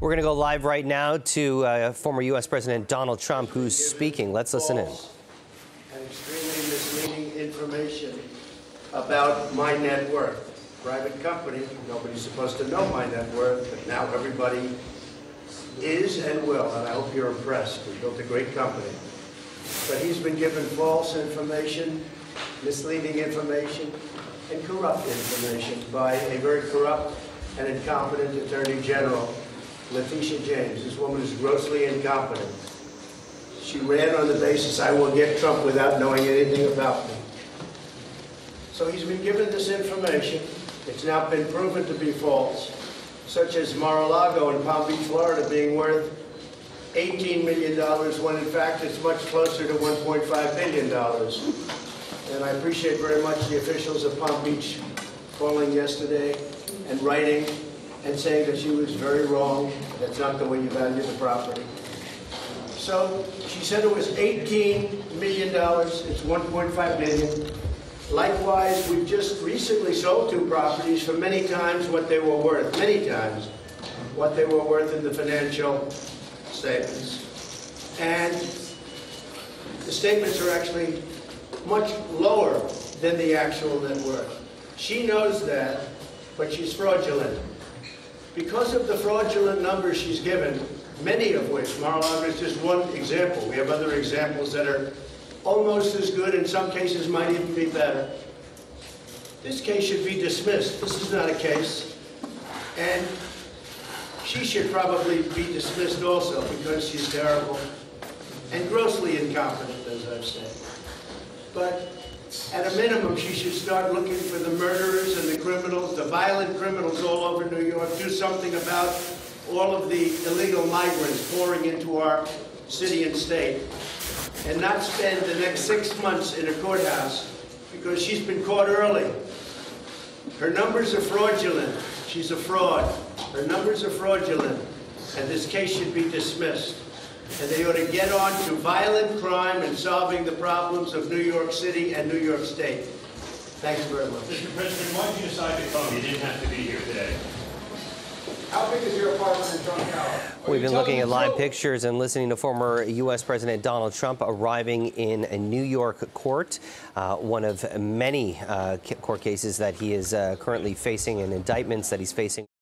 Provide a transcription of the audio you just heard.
We're going to go live right now to former U.S. President Donald Trump, who's speaking. Let's listen in. And extremely misleading information about my net worth. Private company, nobody's supposed to know my net worth, but now everybody is and will, and I hope you're impressed. We built a great company. But he's been given false information, misleading information, and corrupt information by a very corrupt and incompetent Attorney General, Letitia James. This woman is grossly incompetent. She ran on the basis, I will get Trump without knowing anything about me. So he's been given this information. It's now been proven to be false, such as Mar-a-Lago in Palm Beach, Florida, being worth $18 million, when in fact it's much closer to $1.5 billion. And I appreciate very much the officials of Palm Beach calling yesterday and writing and saying that she was very wrong. That's not the way you value the property. So she said it was $18 million. It's $1.5 billion. Likewise, we've just recently sold 2 properties for many times what they were worth, many times what they were worth in the financial statements. And the statements are actually much lower than the actual net worth. She knows that, but she's fraudulent. Because of the fraudulent numbers she's given, many of which, Mar-a-Lago is just one example. We have other examples that are almost as good, in some cases might even be better. This case should be dismissed. This is not a case. And she should probably be dismissed also because she's terrible and grossly incompetent, as I've said. But at a minimum, she should start looking for the murderers and the criminals, the violent criminals all over New York, do something about all of the illegal migrants pouring into our city and state, and not spend the next 6 months in a courthouse because she's been caught early. Her numbers are fraudulent. She's a fraud. Her numbers are fraudulent, and this case should be dismissed. And they ought to get on to violent crime and solving the problems of New York City and New York State. Thanks very much. Mr. President, why did you decide to come? You didn't have to be here today. How big is your apartment in Trump Tower? We've been looking at live pictures and listening to former U.S. President Donald Trump arriving in a New York court, one of many court cases that he is currently facing and indictments that he's facing.